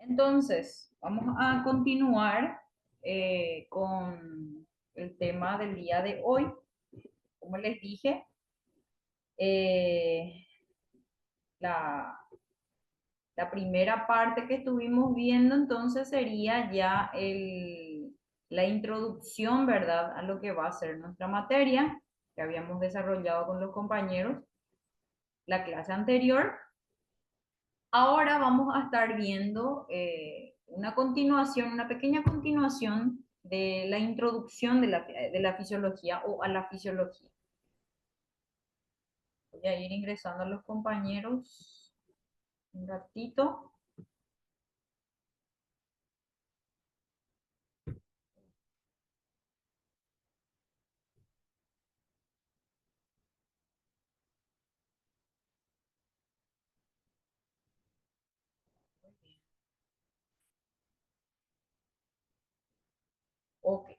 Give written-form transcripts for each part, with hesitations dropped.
Entonces, vamos a continuar con el tema del día de hoy. Como les dije, eh, la, la primera parte que estuvimos viendo entonces sería ya la introducción, ¿verdad?, a lo que va a ser nuestra materia que habíamos desarrollado con los compañeros la clase anterior. Ahora vamos a estar viendo una continuación, una pequeña continuación de la introducción de la fisiología o a la fisiología. Voy a ir ingresando a los compañeros un ratito. Ok.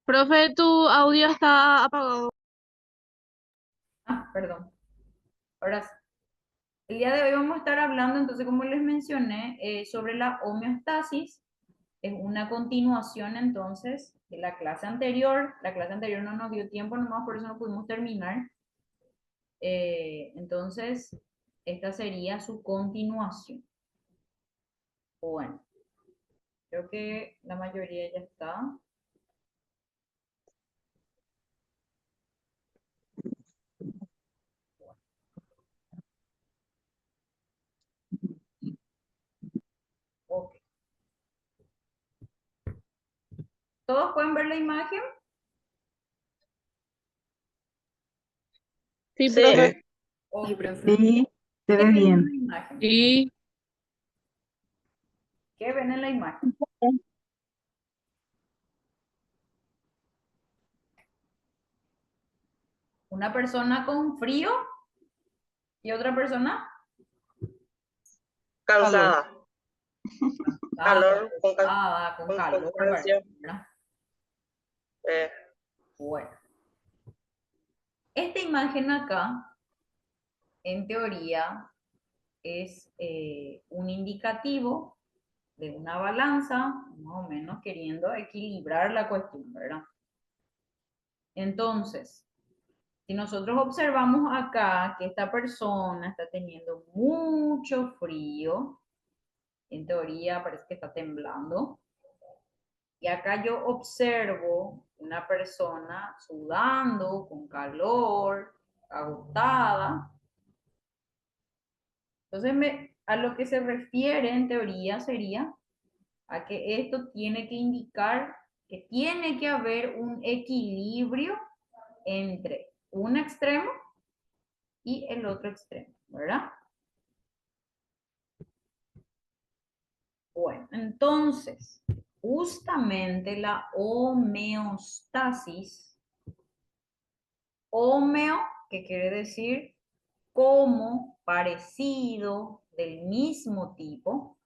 Profe, tu audio está apagado. Perdón. Ahora sí. El día de hoy vamos a estar hablando, entonces, como les mencioné, sobre la homeostasis. Es una continuación, entonces, de la clase anterior. La clase anterior no nos dio tiempo nomás, por eso no pudimos terminar. Entonces, esta sería su continuación. Bueno, creo que la mayoría ya está. Ok. ¿Todos pueden ver la imagen? Sí, Sí, profe. Ok. Sí, se ¿Qué ve ven en bien. la imagen? Sí. ¿Qué ven en la imagen? Una persona con frío y otra persona Calor. cansada. cansada, Calor con, con con calor, cansancio. ¿verdad? Eh, Bueno, esta imagen acá, en teoría, es un indicativo de una balanza, más o menos queriendo equilibrar la cuestión, ¿verdad? Entonces, si nosotros observamos acá que esta persona está teniendo mucho frío, en teoría parece que está temblando, y acá yo observo una persona sudando, con calor, agotada. Entonces, a lo que se refiere en teoría sería a que esto tiene que indicar que tiene que haber un equilibrio entre un extremo y el otro extremo, ¿verdad? Bueno, entonces, justamente la homeostasis, homeo, que quiere decir como, parecido, del mismo tipo,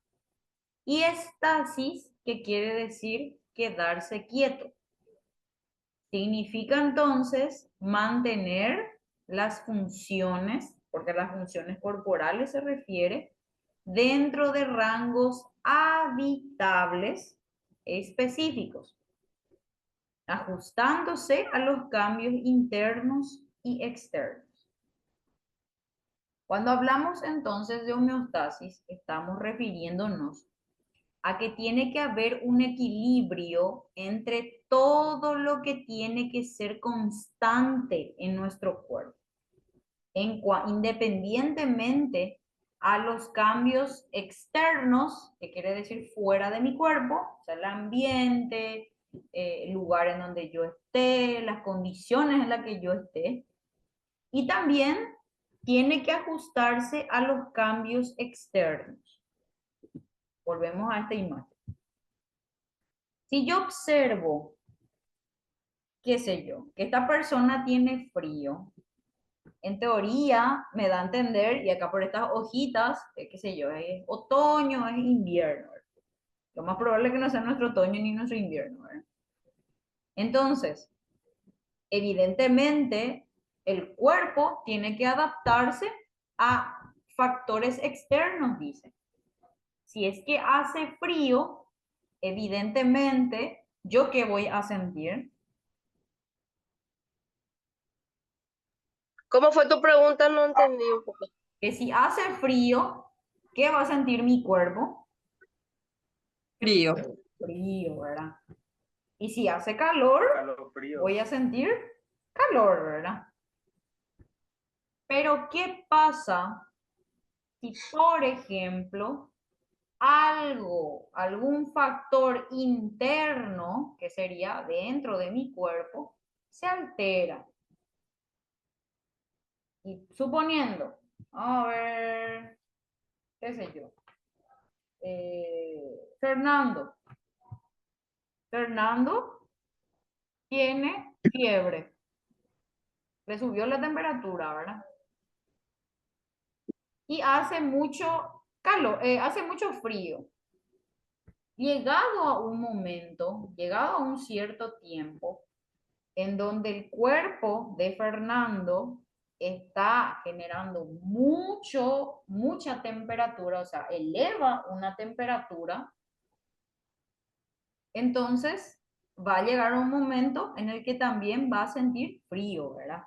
y estasis, que quiere decir quedarse quieto. Significa entonces mantener las funciones, porque a las funciones corporales se refiere, dentro de rangos habitables específicos, ajustándose a los cambios internos y externos. Cuando hablamos entonces de homeostasis, estamos refiriéndonos a que tiene que haber un equilibrio entre todo lo que tiene que ser constante en nuestro cuerpo, independientemente a los cambios externos, que quiere decir fuera de mi cuerpo, o sea, el ambiente, el lugar en donde yo esté, las condiciones en las que yo esté, y también tiene que ajustarse a los cambios externos. Volvemos a esta imagen. Si yo observo, qué sé yo, que esta persona tiene frío, en teoría me da a entender, y acá por estas hojitas, qué sé yo, es otoño, es invierno. Lo más probable es que no sea nuestro otoño ni nuestro invierno, ¿verdad? Entonces, evidentemente, el cuerpo tiene que adaptarse a factores externos, dice. Si es que hace frío, evidentemente, ¿yo qué voy a sentir? ¿Cómo fue tu pregunta? No entendí un poco. Que si hace frío, ¿qué va a sentir mi cuerpo? Frío. Frío, ¿verdad? Y si hace calor, voy a sentir calor, ¿verdad? Pero ¿qué pasa si, por ejemplo, algún factor interno, que sería dentro de mi cuerpo, se altera? Y suponiendo, a ver, qué sé yo, Fernando tiene fiebre, le subió la temperatura, ¿verdad? Y hace mucho calor, hace mucho frío. Llegado a un momento, llegado a un cierto tiempo, en donde el cuerpo de Fernando está generando mucha temperatura, o sea, eleva una temperatura, entonces va a llegar un momento en el que también va a sentir frío, ¿verdad?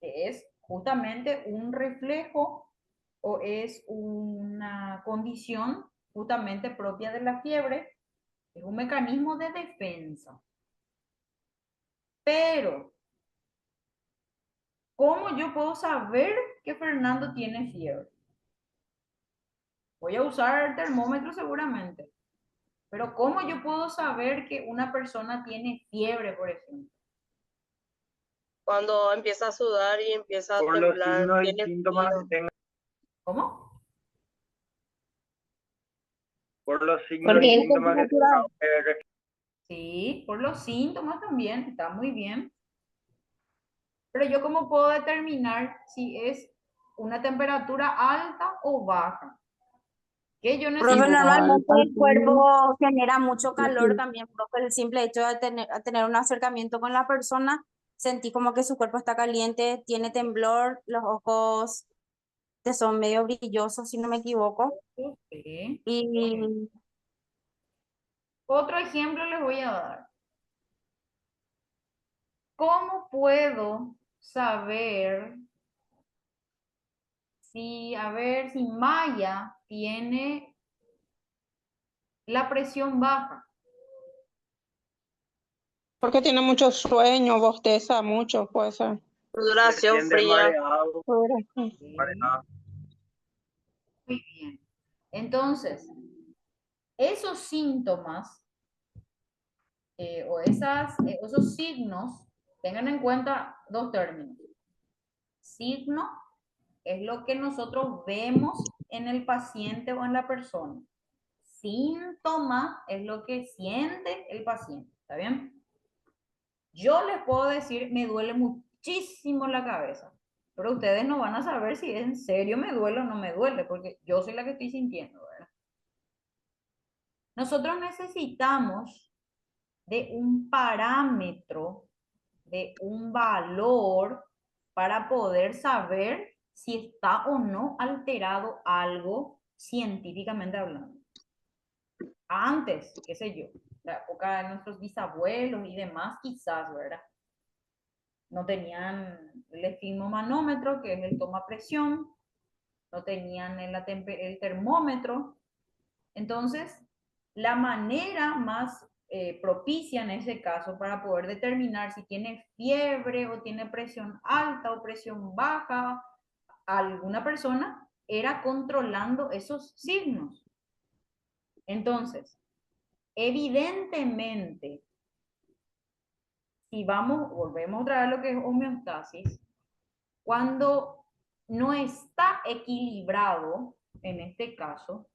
Que es justamente un reflejo o es una condición justamente propia de la fiebre, es un mecanismo de defensa. Pero, ¿cómo yo puedo saber que Fernando tiene fiebre? Voy a usar el termómetro seguramente, pero ¿cómo yo puedo saber que una persona tiene fiebre, por ejemplo? Cuando empieza a sudar y empieza a Por los temblar, signos y tiene síntomas frío. que tenga, ¿Cómo? por los signos Porque y es síntomas que cultural. tenga. Sí, por los síntomas también, está muy bien. Pero yo cómo puedo determinar si es una temperatura alta o baja. ¿Qué yo Profe, necesito? Igual, normalmente el cuerpo genera mucho calor también, profe. El simple hecho de tener un acercamiento con la persona, sentí como que su cuerpo está caliente, tiene temblor, los ojos te son medio brillosos, si no me equivoco. Sí. Y Otro ejemplo les voy a dar. ¿Cómo puedo saber si, a ver, si Maya tiene la presión baja? Porque tiene mucho sueño, bosteza mucho, puede ser. Se Sudoración siente fría. mareado, Sí, muy bien. Entonces, esos síntomas esos signos, tengan en cuenta dos términos. Signo es lo que nosotros vemos en el paciente o en la persona. Síntoma es lo que siente el paciente, ¿está bien? Yo les puedo decir, me duele muchísimo la cabeza, pero ustedes no van a saber si en serio me duele o no me duele, porque yo soy la que estoy sintiendo, ¿verdad? Nosotros necesitamos de un parámetro, de un valor para poder saber si está o no alterado algo científicamente hablando. Antes, qué sé yo, la época de nuestros bisabuelos y demás, quizás, ¿verdad? No tenían el esfigmomanómetro, que es el toma presión, no tenían el termómetro. Entonces, la manera más propicia en ese caso para poder determinar si tiene fiebre o tiene presión alta o presión baja alguna persona era controlando esos signos. Entonces, evidentemente, si volvemos otra vez a lo que es homeostasis, cuando no está equilibrado, en este caso,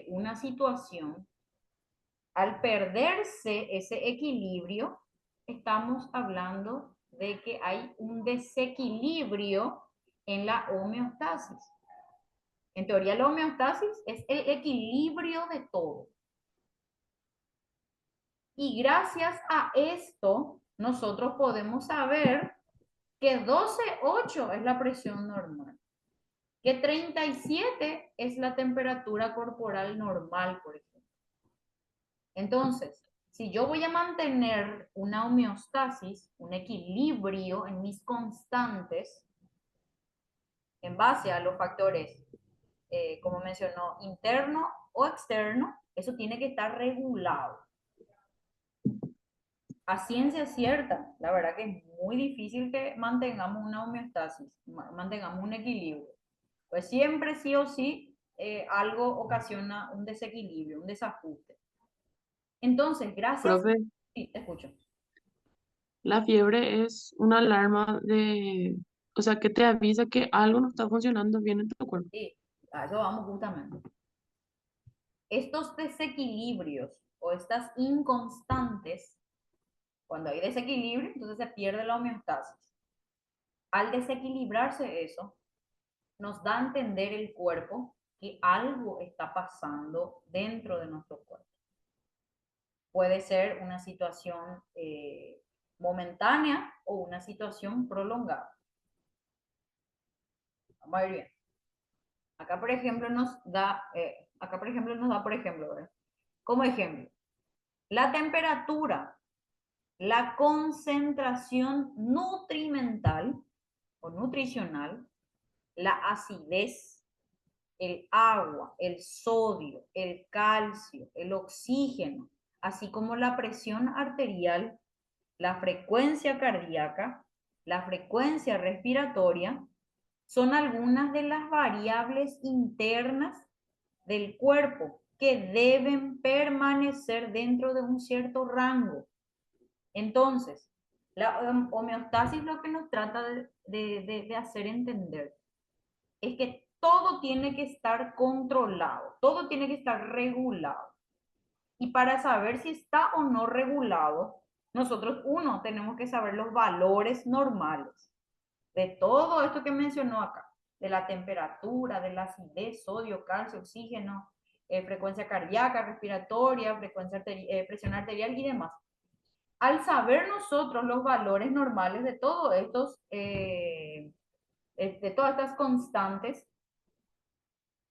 una situación, al perderse ese equilibrio, estamos hablando de que hay un desequilibrio en la homeostasis. En teoría, la homeostasis es el equilibrio de todo. Y gracias a esto, nosotros podemos saber que 12,8 es la presión normal, que 37 es la temperatura corporal normal, por ejemplo. Entonces, si yo voy a mantener una homeostasis, un equilibrio en mis constantes, en base a los factores, como mencionó, interno o externo, eso tiene que estar regulado. A ciencia cierta, la verdad que es muy difícil que mantengamos una homeostasis, mantengamos un equilibrio. Pues siempre sí o sí algo ocasiona un desequilibrio, un desajuste. Entonces, gracias... Profe, Sí, te escucho. la fiebre es una alarma de, o sea, que te avisa que algo no está funcionando bien en tu cuerpo. Sí, a eso vamos justamente. Estos desequilibrios o estas inconstantes, cuando hay desequilibrio, entonces se pierde la homeostasis. Al desequilibrarse eso, nos da a entender el cuerpo que algo está pasando dentro de nuestro cuerpo. Puede ser una situación momentánea o una situación prolongada. Vamos a ver bien. Acá, por ejemplo, nos da, por ejemplo, ¿verdad? Como ejemplo, la temperatura, la concentración nutrimental o nutricional, la acidez, el agua, el sodio, el calcio, el oxígeno, así como la presión arterial, la frecuencia cardíaca, la frecuencia respiratoria, son algunas de las variables internas del cuerpo que deben permanecer dentro de un cierto rango. Entonces, la homeostasis lo que nos trata de hacer entender es que todo tiene que estar controlado, todo tiene que estar regulado. Y para saber si está o no regulado, nosotros, uno, tenemos que saber los valores normales de todo esto que mencionó acá, de la temperatura, de la acidez, sodio, calcio, oxígeno, frecuencia cardíaca, respiratoria, presión arterial y demás. Al saber nosotros los valores normales de todos estos, de todas estas constantes,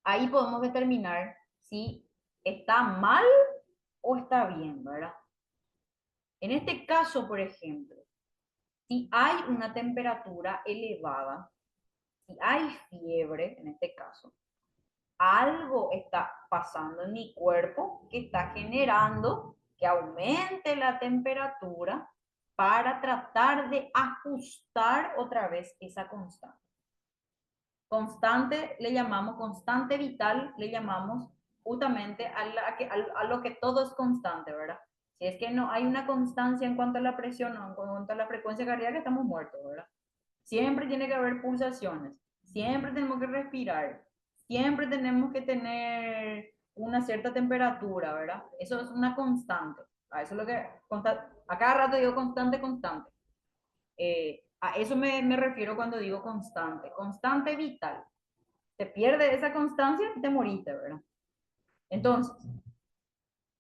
ahí podemos determinar si está mal o está bien, ¿verdad? En este caso, por ejemplo, si hay una temperatura elevada, si hay fiebre, en este caso, algo está pasando en mi cuerpo que está generando que aumente la temperatura para tratar de ajustar otra vez esa constante. Constante le llamamos, constante vital le llamamos justamente a lo que todo es constante, ¿verdad? Si es que no hay una constancia en cuanto a la presión o en cuanto a la frecuencia cardíaca, estamos muertos, ¿verdad? Siempre tiene que haber pulsaciones, siempre tenemos que respirar, siempre tenemos que tener una cierta temperatura, ¿verdad? Eso es una constante. A eso es lo que, a cada rato digo constante, constante. A eso me refiero cuando digo constante. Constante vital. Te pierde esa constancia y te moriste, ¿verdad? Entonces,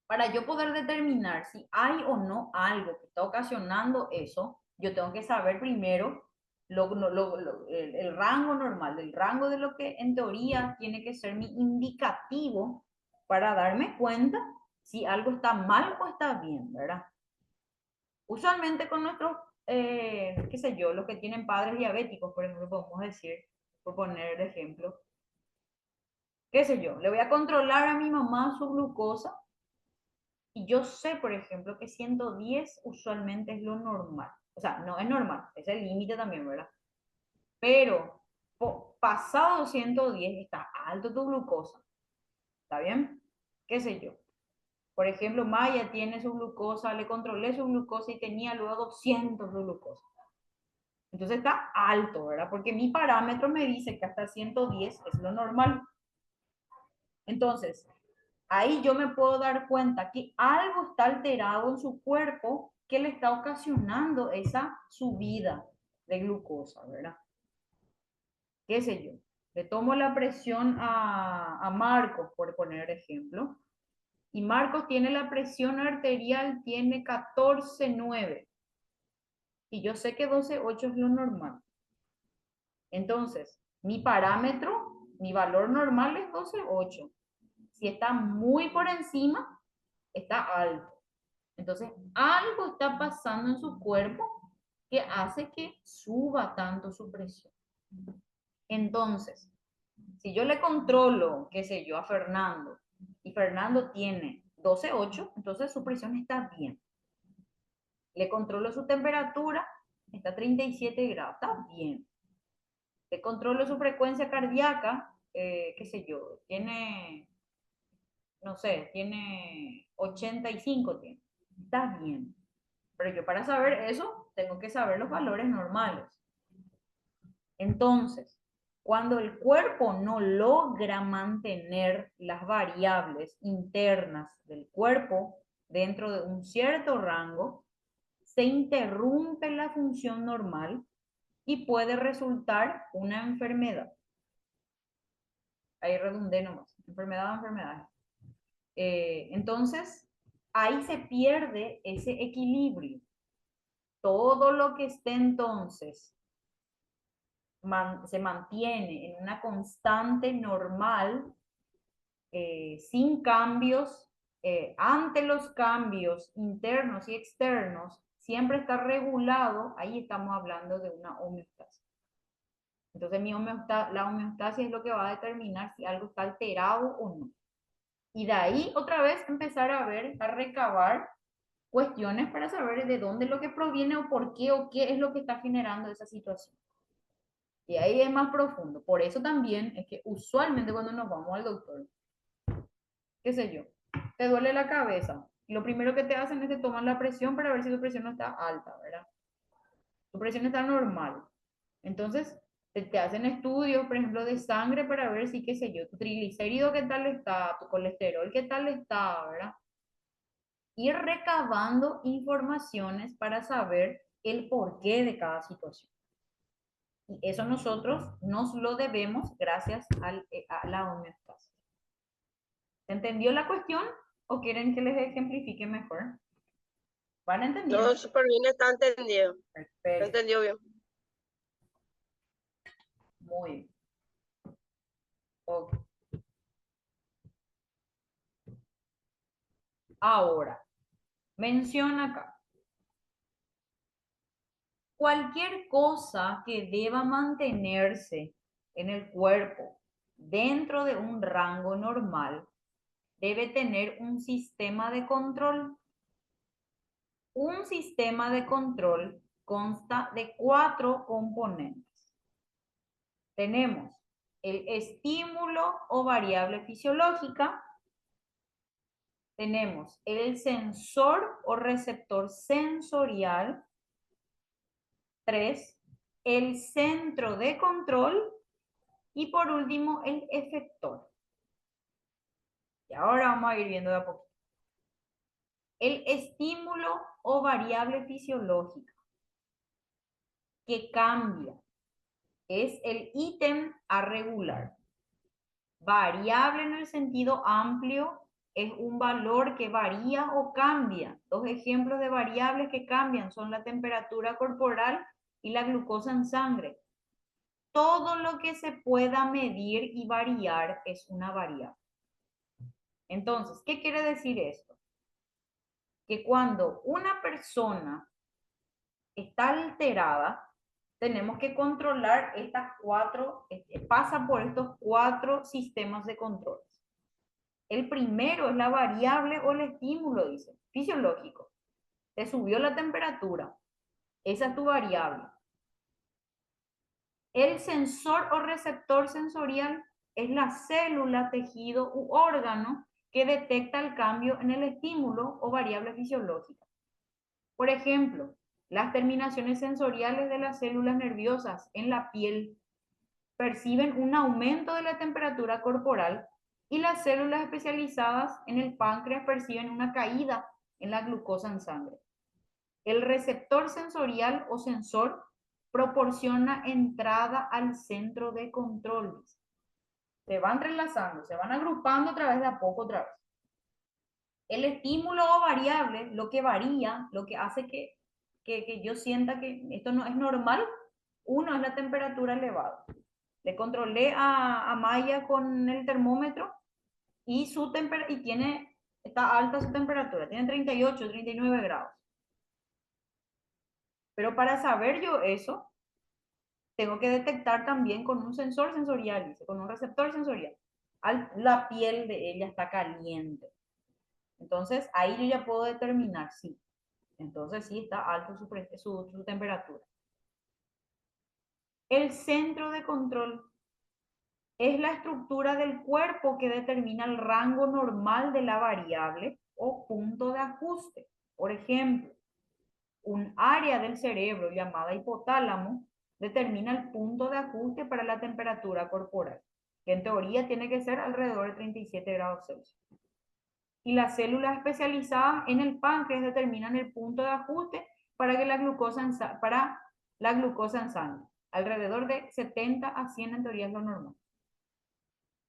para yo poder determinar si hay o no algo que está ocasionando eso, yo tengo que saber primero el rango normal, el rango de lo que en teoría tiene que ser mi indicativo para darme cuenta si algo está mal o está bien, ¿verdad? Usualmente con nuestros, qué sé yo, los que tienen padres diabéticos, por ejemplo, podemos decir, por poner de ejemplo, qué sé yo, le voy a controlar a mi mamá su glucosa y yo sé, por ejemplo, que 110 usualmente es lo normal. O sea, no es normal, es el límite también, ¿verdad? Pero pasado 110 está alto tu glucosa. ¿Está bien? ¿Qué sé yo? Por ejemplo, Maya tiene su glucosa, le controlé su glucosa y tenía luego 200 de glucosa. Entonces está alto, ¿verdad? Porque mi parámetro me dice que hasta 110 es lo normal. Entonces, ahí yo me puedo dar cuenta que algo está alterado en su cuerpo que le está ocasionando esa subida de glucosa, ¿verdad? ¿Qué sé yo? Le tomo la presión a Marcos, por poner ejemplo, Y Marcos tiene la presión arterial, tiene 14,9. Y yo sé que 12,8 es lo normal. Entonces, mi parámetro, mi valor normal es 12,8. Si está muy por encima, está alto. Entonces, algo está pasando en su cuerpo que hace que suba tanto su presión. Entonces, si yo le controlo, qué sé yo, a Fernando, y Fernando tiene 12,8, entonces su presión está bien. Le controlo su temperatura, está a 37 grados, está bien. Le controlo su frecuencia cardíaca, qué sé yo, tiene, no sé, tiene 85, tiene. Está bien. Pero yo para saber eso, tengo que saber los valores normales. Entonces, cuando el cuerpo no logra mantener las variables internas del cuerpo dentro de un cierto rango, se interrumpe la función normal y puede resultar una enfermedad. Ahí redundé nomás, enfermedad o enfermedad. Entonces, ahí se pierde ese equilibrio. Todo lo que esté entonces se mantiene en una constante normal, sin cambios, ante los cambios internos y externos, siempre está regulado, ahí estamos hablando de una homeostasis. Entonces la homeostasis es lo que va a determinar si algo está alterado o no. Y de ahí otra vez empezar a ver, a recabar cuestiones para saber de dónde es lo que proviene o por qué o qué es lo que está generando esa situación. Y ahí es más profundo. Por eso también es que usualmente cuando nos vamos al doctor, qué sé yo, te duele la cabeza. Y lo primero que te hacen es te toman la presión para ver si tu presión no está alta, ¿verdad? Tu presión está normal. Entonces, te hacen estudios, por ejemplo, de sangre para ver si, qué sé yo, tu triglicérido qué tal está, tu colesterol qué tal está, ¿verdad? Ir recabando informaciones para saber el porqué de cada situación. Y eso nosotros nos lo debemos gracias a la homeostasis. ¿Se entendió la cuestión o quieren que les ejemplifique mejor? ¿Van entendiendo? No, súper bien, está entendido. Perfecto. Entendió bien. Muy bien. Okay. Ahora, menciona acá. Cualquier cosa que deba mantenerse en el cuerpo dentro de un rango normal debe tener un sistema de control. Un sistema de control consta de 4 componentes. Tenemos el estímulo o variable fisiológica, tenemos el sensor o receptor sensorial, 3, el centro de control y por último el efector. Y ahora vamos a ir viendo de a poquito. El estímulo o variable fisiológica que cambia es el ítem a regular. Variable en el sentido amplio es un valor que varía o cambia. Dos ejemplos de variables que cambian son la temperatura corporal y la glucosa en sangre. Todo lo que se pueda medir y variar es una variable. Entonces, ¿qué quiere decir esto? Que cuando una persona está alterada, tenemos que controlar pasa por estos 4 sistemas de control. El primero es la variable o el estímulo, dice, fisiológico. Te subió la temperatura. Esa es tu variable. El sensor o receptor sensorial es la célula, tejido u órgano que detecta el cambio en el estímulo o variable fisiológica. Por ejemplo, las terminaciones sensoriales de las células nerviosas en la piel perciben un aumento de la temperatura corporal y las células especializadas en el páncreas perciben una caída en la glucosa en sangre. El receptor sensorial o sensor proporciona entrada al centro de control. Se van entrelazando, se van agrupando otra vez de a poco otra vez. El estímulo o variable, lo que varía, lo que hace que yo sienta que esto no es normal, uno es la temperatura elevada. Le controlé a Maya con el termómetro y está alta su temperatura, tiene 38, 39 grados. Pero para saber yo eso, tengo que detectar también con un sensor sensorial, con un receptor sensorial. La piel de ella está caliente. Entonces, ahí yo ya puedo determinar sí. Entonces, sí está alto su temperatura. El centro de control es la estructura del cuerpo que determina el rango normal de la variable o punto de ajuste. Por ejemplo, un área del cerebro llamada hipotálamo determina el punto de ajuste para la temperatura corporal, que en teoría tiene que ser alrededor de 37 grados Celsius. Y las células especializadas en el páncreas determinan el punto de ajuste para la glucosa en sangre. Alrededor de 70 a 100 en teoría es lo normal.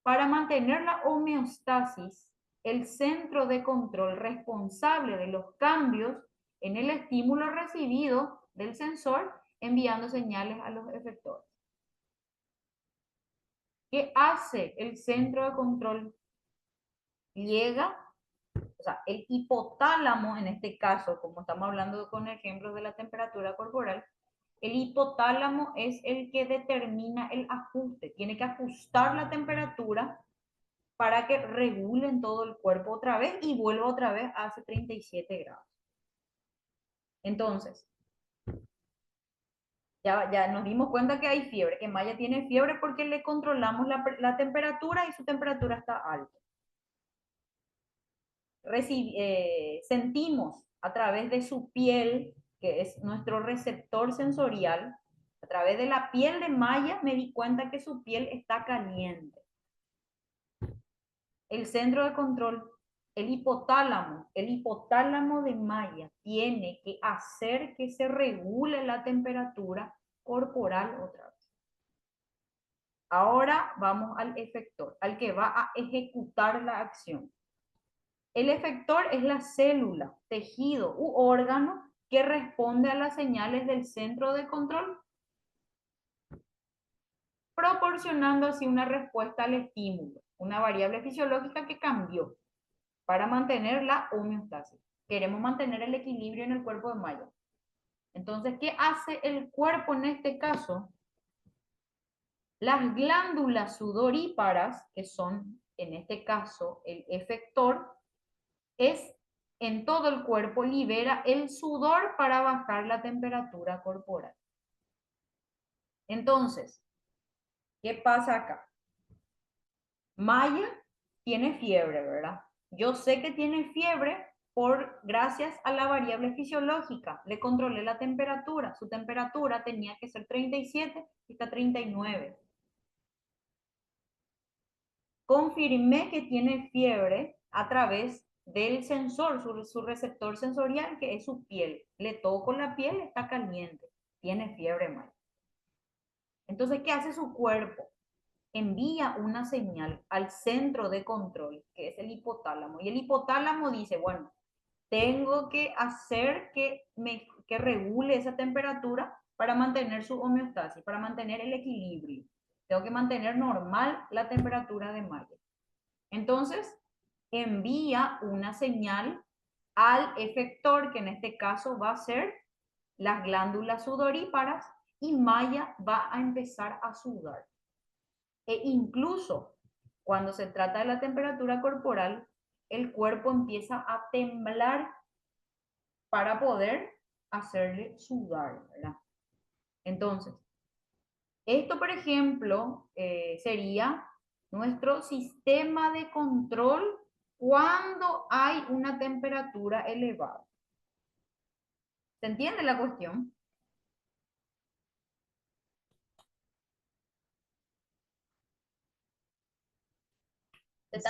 Para mantener la homeostasis, el centro de control responsable de los cambios en el estímulo recibido del sensor enviando señales a los efectores. ¿Qué hace el centro de control? O sea, el hipotálamo, en este caso, como estamos hablando con ejemplos de la temperatura corporal, el hipotálamo es el que determina el ajuste, tiene que ajustar la temperatura para que regulen todo el cuerpo otra vez y vuelva otra vez a 37 grados. Entonces, ya nos dimos cuenta que hay fiebre, que Maya tiene fiebre porque le controlamos la temperatura y su temperatura está alta. Sentimos a través de su piel, que es nuestro receptor sensorial, a través de la piel de Maya me di cuenta que su piel está caliente. El centro de control, el hipotálamo de Maya tiene que hacer que se regule la temperatura corporal otra vez. Ahora vamos al efector, al que va a ejecutar la acción. El efector es la célula, tejido u órgano que responde a las señales del centro de control, proporcionando así una respuesta al estímulo, una variable fisiológica que cambió para mantener la homeostasis. Queremos mantener el equilibrio en el cuerpo de Maya. Entonces, ¿qué hace el cuerpo en este caso? Las glándulas sudoríparas, que son en este caso el efector, en todo el cuerpo libera el sudor para bajar la temperatura corporal. Entonces, ¿qué pasa acá? Maya tiene fiebre, ¿verdad? Yo sé que tiene fiebre gracias a la variable fisiológica. Le controlé la temperatura. Su temperatura tenía que ser 37 y está 39. Confirmé que tiene fiebre a través del sensor, su receptor sensorial, que es su piel. Le toco la piel, está caliente. Tiene fiebre, Maya. Entonces, ¿qué hace su cuerpo? Envía una señal al centro de control, que es el hipotálamo. Y el hipotálamo dice, bueno, tengo que hacer que regule esa temperatura para mantener su homeostasis, para mantener el equilibrio. Tengo que mantener normal la temperatura de Maya. Entonces, envía una señal al efector, que en este caso va a ser las glándulas sudoríparas, y Maya va a empezar a sudar. E incluso cuando se trata de la temperatura corporal, el cuerpo empieza a temblar para poder hacerle sudar, ¿verdad? Entonces, esto, por ejemplo, sería nuestro sistema de control cuando hay una temperatura elevada. ¿Se entiende la cuestión?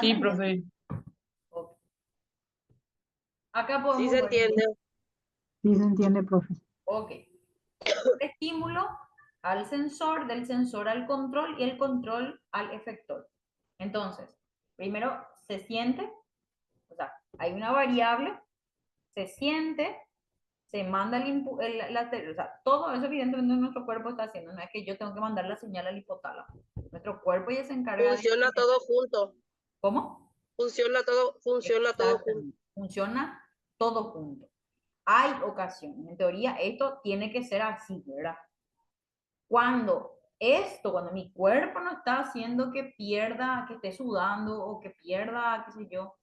Sí, profe. Okay. Acá Sí podemos se ver. entiende. Sí se entiende, profe. Ok. Estímulo al sensor, del sensor al control y el control al efector. Entonces, primero se siente, o sea, Hay una variable, se siente, se manda o sea, todo eso evidentemente nuestro cuerpo está haciendo, no es que yo tengo que mandar la señal al hipotálamo. Nuestro cuerpo ya se encarga Funciona de... todo junto. ¿Cómo? Funciona todo junto. Exactamente. Funciona todo junto. Hay ocasiones, en teoría esto tiene que ser así, ¿verdad? Cuando mi cuerpo no está haciendo que pierda, que esté sudando o que pierda, qué sé yo,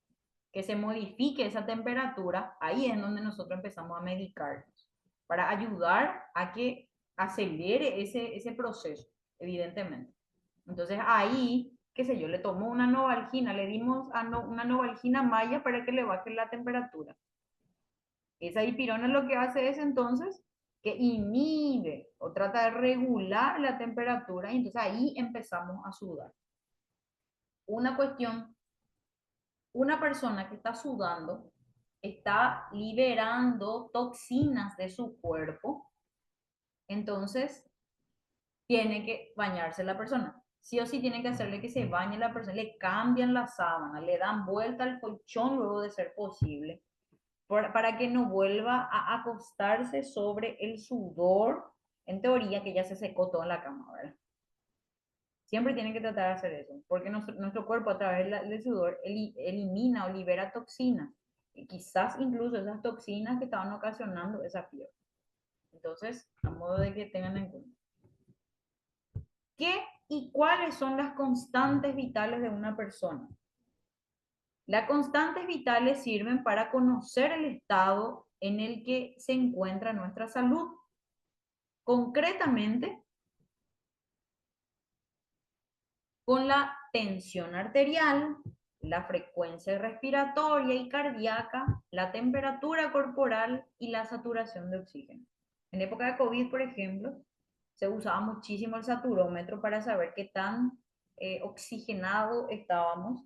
que se modifique esa temperatura, ahí es donde nosotros empezamos a medicarnos, para ayudar a que acelere ese proceso, evidentemente. Entonces ahí, qué sé yo, le tomó una Novalgina, le dimos una Novalgina maya para que le baje la temperatura. Esa dipirona lo que hace es entonces que inhibe o trata de regular la temperatura y entonces ahí empezamos a sudar. Una cuestión, una persona que está sudando está liberando toxinas de su cuerpo, entonces tiene que bañarse la persona. Sí o sí tiene que hacerle que se bañe la persona, le cambian la sábana, le dan vuelta al colchón luego de ser posible, para que no vuelva a acostarse sobre el sudor, en teoría que ya se secó todo en la cama, ¿verdad? Siempre tienen que tratar de hacer eso, porque nuestro cuerpo a través del sudor elimina o libera toxinas, y quizás incluso esas toxinas que estaban ocasionando esa fiebre. Entonces, a modo de que tengan en cuenta. ¿Qué y cuáles son las constantes vitales de una persona? Las constantes vitales sirven para conocer el estado en el que se encuentra nuestra salud. Concretamente, con la tensión arterial, la frecuencia respiratoria y cardíaca, la temperatura corporal y la saturación de oxígeno. En época de COVID, por ejemplo, se usaba muchísimo el saturómetro para saber qué tan oxigenado estábamos,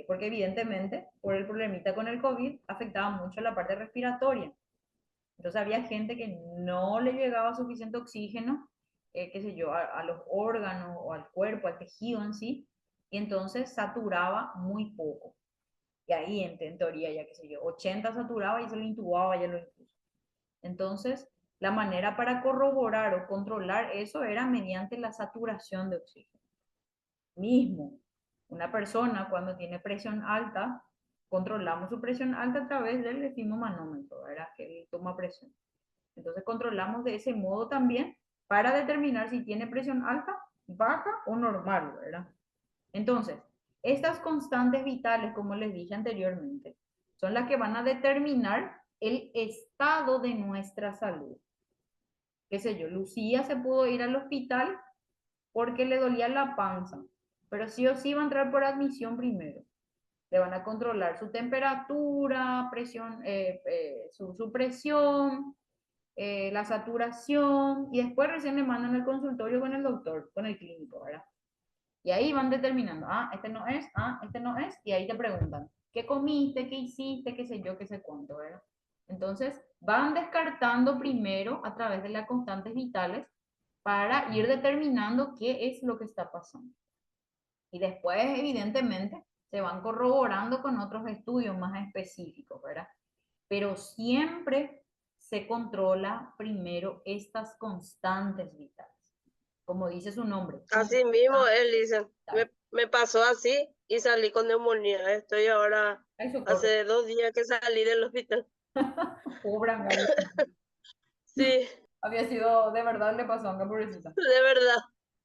porque evidentemente por el problemita con el COVID afectaba mucho la parte respiratoria. Entonces había gente que no le llegaba suficiente oxígeno, qué sé yo, a los órganos o al cuerpo, al tejido en sí, y entonces saturaba muy poco. Y ahí en teoría ya qué sé yo, 80 saturaba y se lo intubaba ya lo incluso. Entonces, la manera para corroborar o controlar eso era mediante la saturación de oxígeno. Mismo, una persona cuando tiene presión alta, controlamos su presión alta a través del esfigmomanómetro, ¿verdad? Que él toma presión. Entonces controlamos de ese modo también para determinar si tiene presión alta, baja o normal, ¿verdad? Entonces, estas constantes vitales, como les dije anteriormente, son las que van a determinar el estado de nuestra salud. Qué sé yo, Lucía se pudo ir al hospital porque le dolía la panza, pero sí o sí va a entrar por admisión primero. Le van a controlar su temperatura, presión, su presión, la saturación, y después recién le mandan al consultorio con el doctor, con el clínico, ¿verdad? Y ahí van determinando, este no es, este no es, y ahí te preguntan, ¿qué comiste, qué hiciste, qué sé yo, qué sé cuánto, ¿verdad? Entonces, van descartando primero a través de las constantes vitales para ir determinando qué es lo que está pasando. Y después, evidentemente, se van corroborando con otros estudios más específicos, ¿verdad? Pero siempre se controla primero estas constantes vitales. Como dice su nombre. Así mismo, Elisa. Me pasó así y salí con neumonía. Estoy ahora, hace 2 días que salí del hospital. Pobre Angalia. Sí. Había sido, de verdad le pasó a Anga, pobrecita. De verdad.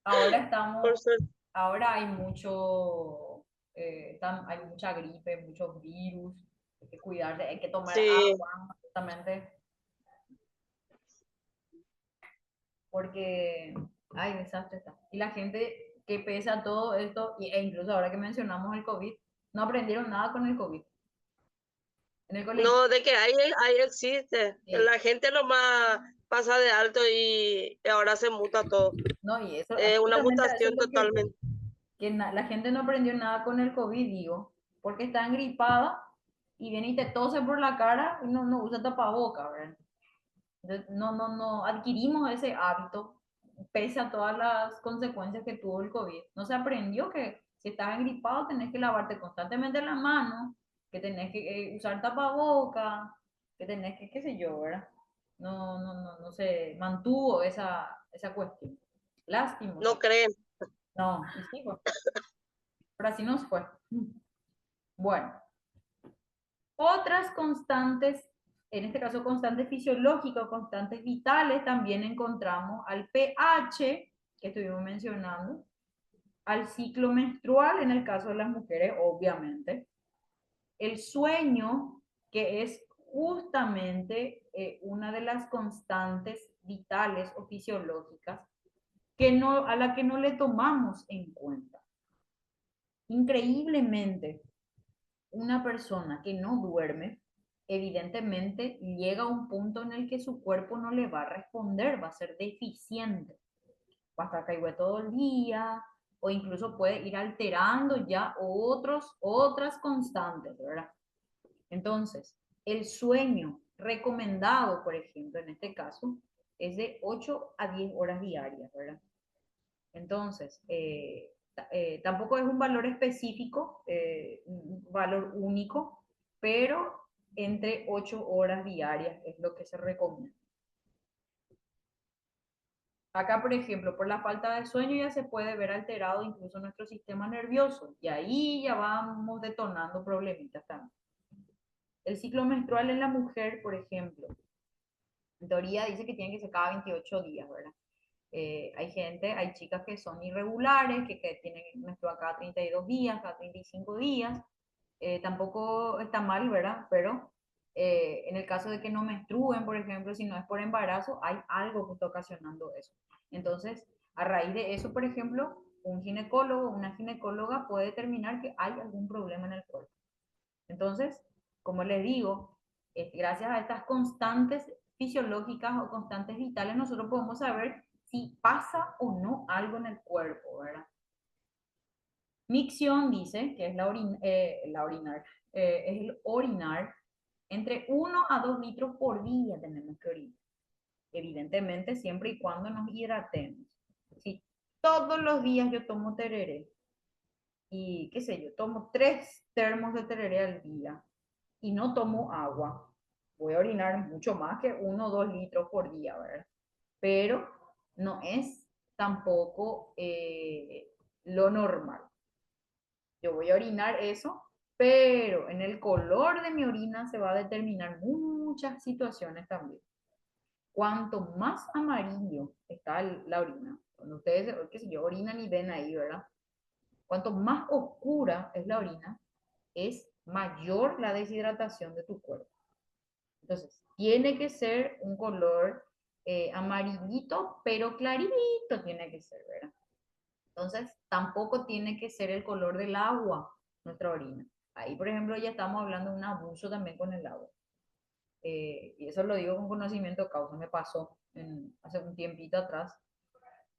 Ahora estamos, Por suerte. ahora hay mucho, hay mucha gripe, muchos virus, hay que cuidarse, hay que tomar agua, justamente, porque, ay, desastre está. Y la gente que pesa todo esto, e incluso ahora que mencionamos el COVID, no aprendieron nada con el COVID. En el colegio. No, de que ahí existe. Sí. La gente nomás pasa de alto y ahora se muta todo. No, y eso Una mutación totalmente. Que la gente no aprendió nada con el COVID, digo, porque está engripada y viene y te tose por la cara y no usa tapaboca, ¿verdad? Entonces, no adquirimos ese hábito, pese a todas las consecuencias que tuvo el COVID. No se aprendió que si estás engripado tenés que lavarte constantemente las manos, que tenés que usar tapaboca, que tenés que, qué sé yo, ¿verdad? No se mantuvo esa cuestión. Lástima. No creen. No, y sí, pues, pero así nos fue. Bueno, otras constantes, en este caso constantes fisiológicas o constantes vitales, también encontramos al pH, que estuvimos mencionando, al ciclo menstrual, en el caso de las mujeres, obviamente, el sueño, que es justamente una de las constantes vitales o fisiológicas a la que no le tomamos en cuenta. Increíblemente, una persona que no duerme, evidentemente llega a un punto en el que su cuerpo no le va a responder, va a ser deficiente, va a estar caído todo el día, o incluso puede ir alterando ya otras constantes, ¿verdad? Entonces, el sueño recomendado, por ejemplo, en este caso, es de 8 a 10 horas diarias, ¿verdad? Entonces, tampoco es un valor específico, un valor único, pero entre 8 horas diarias es lo que se recomienda. Acá, por ejemplo, por la falta de sueño ya se puede ver alterado incluso nuestro sistema nervioso y ahí ya vamos detonando problemitas también. El ciclo menstrual en la mujer, por ejemplo, en teoría dice que tiene que ser cada 28 días, ¿verdad? Hay chicas que son irregulares, que tienen menstruación cada 32 días, cada 35 días. Tampoco está mal, ¿verdad? Pero en el caso de que no menstruen, por ejemplo, si no es por embarazo, hay algo que está ocasionando eso. Entonces, a raíz de eso, por ejemplo, un ginecólogo o una ginecóloga puede determinar que hay algún problema en el cuerpo. Entonces, como les digo, gracias a estas constantes fisiológicas o constantes vitales, nosotros podemos saber si pasa o no algo en el cuerpo, ¿verdad? Micción dice que es es el orinar entre 1 a 2 litros por día tenemos que orinar. Evidentemente, siempre y cuando nos hidratemos. Si todos los días yo tomo tereré y qué sé yo, tomo 3 termos de tereré al día y no tomo agua, voy a orinar mucho más que 1 o 2 litros por día, ¿verdad? Pero no es tampoco lo normal. Yo voy a orinar eso, pero en el color de mi orina se va a determinar muchas situaciones también. Cuanto más amarillo está la orina, cuando ustedes, qué sé yo, orinan y ven ahí, ¿verdad? Cuanto más oscura es la orina, es mayor la deshidratación de tu cuerpo. Entonces, tiene que ser un color amarillito, pero clarito tiene que ser, ¿verdad? Entonces, tampoco tiene que ser el color del agua, nuestra orina. Ahí, por ejemplo, ya estamos hablando de un abuso también con el agua. Y eso lo digo con conocimiento de causa. Me pasó hace un tiempito atrás.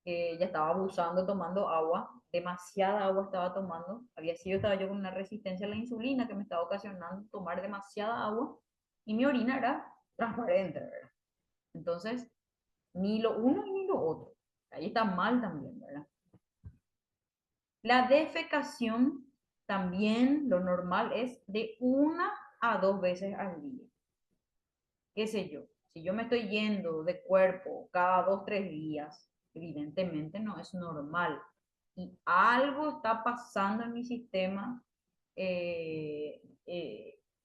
Ya estaba abusando tomando agua, demasiada agua estaba tomando. Estaba yo con una resistencia a la insulina que me estaba ocasionando tomar demasiada agua y mi orina era transparente, ¿verdad? Entonces, ni lo uno ni lo otro. Ahí está mal también, ¿verdad? La defecación también lo normal es de 1 a 2 veces al día. ¿Qué sé yo? Si yo me estoy yendo de cuerpo cada 2 o 3 días, evidentemente no es normal. Y algo está pasando en mi sistema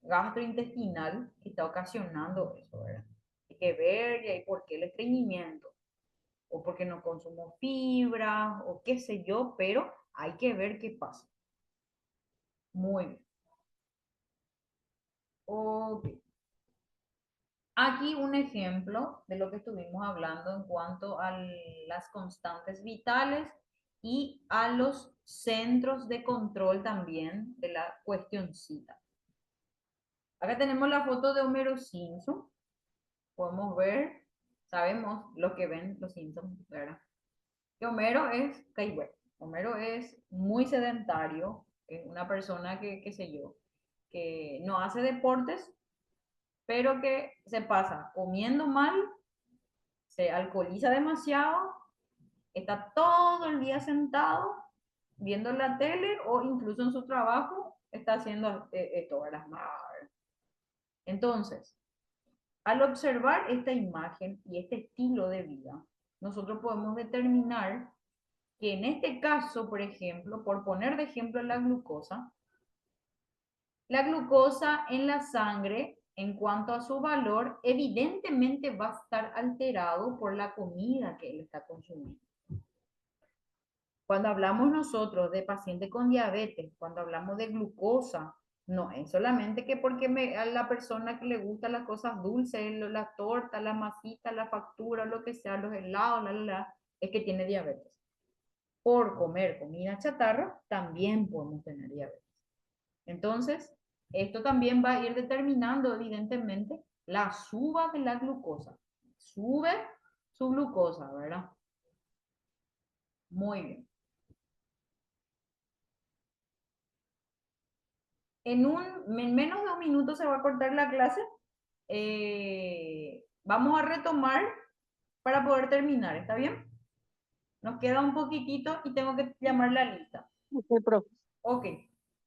gastrointestinal que está ocasionando eso, ¿verdad? Hay que ver y hay por qué el estreñimiento, o porque no consumo fibra, o qué sé yo, pero hay que ver qué pasa. Muy bien. Ok. Aquí un ejemplo de lo que estuvimos hablando en cuanto a las constantes vitales y a los centros de control también de la cuestioncita. Acá tenemos la foto de Homero Simpson. Podemos ver, sabemos lo que ven los Simpsons, ¿verdad? Que Homero es caigüe. Homero es muy sedentario, es una persona que, qué sé yo, que no hace deportes, pero que se pasa comiendo mal, se alcoholiza demasiado, está todo el día sentado viendo la tele o incluso en su trabajo está haciendo esto, ¿verdad? Entonces, al observar esta imagen y este estilo de vida, nosotros podemos determinar que en este caso, por ejemplo, por poner de ejemplo la glucosa en la sangre, en cuanto a su valor, evidentemente va a estar alterado por la comida que él está consumiendo. Cuando hablamos nosotros de pacientes con diabetes, cuando hablamos de glucosa, no es solamente que porque a la persona que le gustan las cosas dulces, la torta, la masita, la factura, lo que sea, los helados, es que tiene diabetes. Por comer comida chatarra, también podemos tener diabetes. Entonces, esto también va a ir determinando, evidentemente, la suba de la glucosa. Sube su glucosa, ¿verdad? Muy bien. En menos de un minuto se va a cortar la clase. Vamos a retomar para poder terminar, ¿está bien? Nos queda un poquitito y tengo que llamar la lista. Ok, profe. Ok.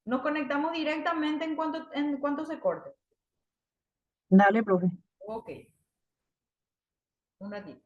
Nos conectamos directamente en cuanto se corte. Dale, profe. Ok. Un ratito.